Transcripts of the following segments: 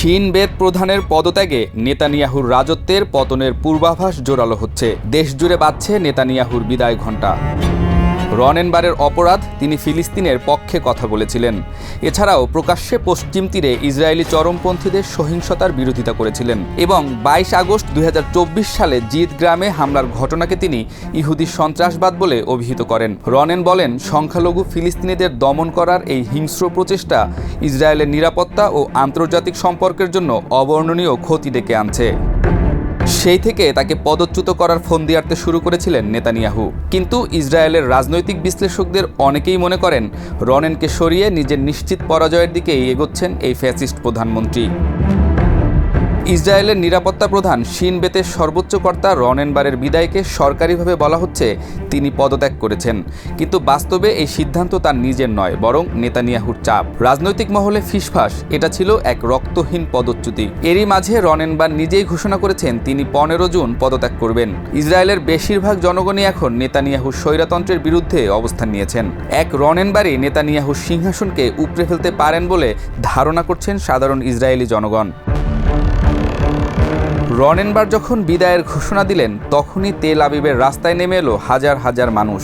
শিন বেত প্রধানের পদত্যাগে নেতানিয়াহুর রাজত্বের পতনের পূর্বাভাস জোরালো হচ্ছে। দেশজুড়ে বাজছে নেতানিয়াহুর বিদায় ঘণ্টা। রনেনবারের অপরাধ, তিনি ফিলিস্তিনের পক্ষে কথা বলেছিলেন। এছাড়াও প্রকাশ্যে পশ্চিম তীরে ইসরায়েলি চরমপন্থীদের সহিংসতার বিরোধিতা করেছিলেন এবং 22 আগস্ট 2024 সালে জিদ গ্রামে হামলার ঘটনাকে তিনি ইহুদি সন্ত্রাসবাদ বলে অভিহিত করেন। রনেন বলেন, সংখ্যালঘু ফিলিস্তিনিদের দমন করার এই হিংস্র প্রচেষ্টা ইসরায়েলের নিরাপত্তা ও আন্তর্জাতিক সম্পর্কের জন্য অবর্ণনীয় ক্ষতি ডেকে আনছে। সেই থেকে তাকে পদচ্যুত করার ফন্দি আঁটতে শুরু করেছিলেন নেতানিয়াহু। কিন্তু ইসরায়েলের রাজনৈতিক বিশ্লেষকদের অনেকেই মনে করেন, রনেনকে সরিয়ে নিজের নিশ্চিত পরাজয়ের দিকেই এগোচ্ছেন এই ফ্যাসিস্ট প্রধানমন্ত্রী। ইসরায়েলের নিরাপত্তা প্রধান শিন বেতের সর্বোচ্চ কর্তা রনেনবারের বিদায়কে সরকারিভাবে বলা হচ্ছে তিনি পদত্যাগ করেছেন, কিন্তু বাস্তবে এই সিদ্ধান্ত তার নিজের নয়, বরং নেতানিয়াহুর চাপ। রাজনৈতিক মহলে ফিসফাস এটা ছিল এক রক্তহীন পদচ্যুতি। এরই মাঝে রনেনবার নিজেই ঘোষণা করেছেন তিনি 15 জুন পদত্যাগ করবেন। ইসরায়েলের বেশিরভাগ জনগণই এখন নেতানিয়াহুর স্বৈরতন্ত্রের বিরুদ্ধে অবস্থান নিয়েছেন। এক রনেনবারই নেতানিয়াহুর সিংহাসনকে উপড়ে ফেলতে পারেন বলে ধারণা করছেন সাধারণ ইসরায়েলি জনগণ। রনেনবার যখন বিদায়ের ঘোষণা দিলেন, তখনই তেল আবিবের রাস্তায় নেমে এলো হাজার হাজার মানুষ।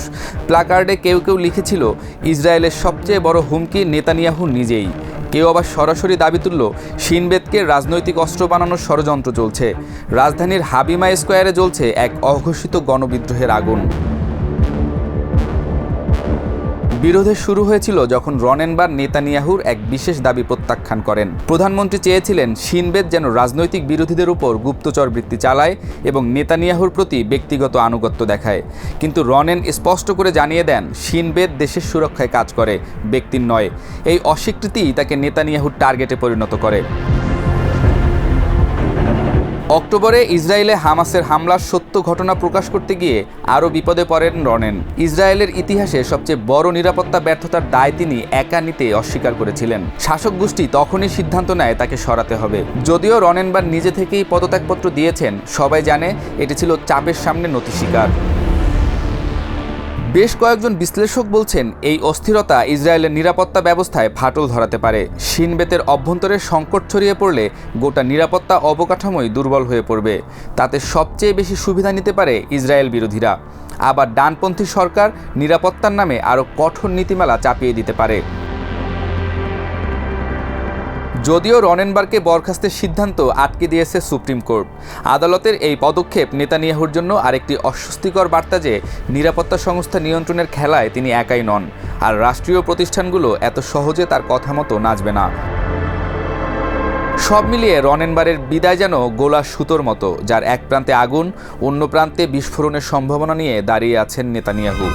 প্ল্যাকার্ডে কেউ কেউ লিখেছিল, ইসরায়েলের সবচেয়ে বড় হুমকি নেতানিয়াহু নিজেই। কেউ আবার সরাসরি দাবি তুলল, শিন বেতকে রাজনৈতিক অস্ত্র বানানোর ষড়যন্ত্র চলছে। রাজধানীর হাবিমা স্কোয়ারে জ্বলছে এক অঘোষিত গণবিদ্রোহের আগুন। বিরোধে শুরু হয়েছিল যখন রনেনবার নেতানিয়াহুর এক বিশেষ দাবি প্রত্যাখ্যান করেন। প্রধানমন্ত্রী চেয়েছিলেন শিন বেত যেন রাজনৈতিক বিরোধীদের উপর গুপ্তচর বৃত্তি চালায় এবং নেতানিয়াহুর প্রতি ব্যক্তিগত আনুগত্য দেখায়। কিন্তু রনেন স্পষ্ট করে জানিয়ে দেন, শিন বেত দেশের সুরক্ষায় কাজ করে, ব্যক্তির নয়। এই অস্বীকৃতিই তাকে নেতানিয়াহুর টার্গেটে পরিণত করে। অক্টোবরে ইসরায়েলে হামাসের হামলার সত্য ঘটনা প্রকাশ করতে গিয়ে আরও বিপদে পড়েন রনেন। ইসরায়েলের ইতিহাসে সবচেয়ে বড় নিরাপত্তা ব্যর্থতার দায় তিনি একা নিতে অস্বীকার করেছিলেন। শাসক গোষ্ঠী তখনই সিদ্ধান্ত নেয় তাকে সরাতে হবে। যদিও রনেনবার নিজে থেকেই পদত্যাগপত্র দিয়েছেন, সবাই জানে এটি ছিল চাপের সামনে নতি স্বীকার। বেশ কয়েকজন বিশ্লেষক বলছেন, এই অস্থিরতা ইসরায়েলের নিরাপত্তা ব্যবস্থায় ফাটল ধরাতে পারে। শিন বেতের অভ্যন্তরে সংকট ছড়িয়ে পড়লে গোটা নিরাপত্তা অবকাঠামোই দুর্বল হয়ে পড়বে। তাতে সবচেয়ে বেশি সুবিধা নিতে পারে ইসরায়েল বিরোধীরা। আবার ডানপন্থী সরকার নিরাপত্তার নামে আরও কঠোর নীতিমালা চাপিয়ে দিতে পারে। যদিও রনেনবারকে বরখাস্তের সিদ্ধান্ত আটকে দিয়েছে সুপ্রিম কোর্ট। আদালতের এই পদক্ষেপ নেতানিয়াহুর জন্য আরেকটি অস্বস্তিকর বার্তা যে নিরাপত্তা সংস্থা নিয়ন্ত্রণের খেলায় তিনি একাই নন, আর রাষ্ট্রীয় প্রতিষ্ঠানগুলো এত সহজে তার কথা মতো নাচবে না। সব মিলিয়ে রনেনবারের বিদায় যেন গোলা সুতোর মতো, যার এক প্রান্তে আগুন, অন্য প্রান্তে বিস্ফোরণের সম্ভাবনা নিয়ে দাঁড়িয়ে আছেন নেতানিয়াহু।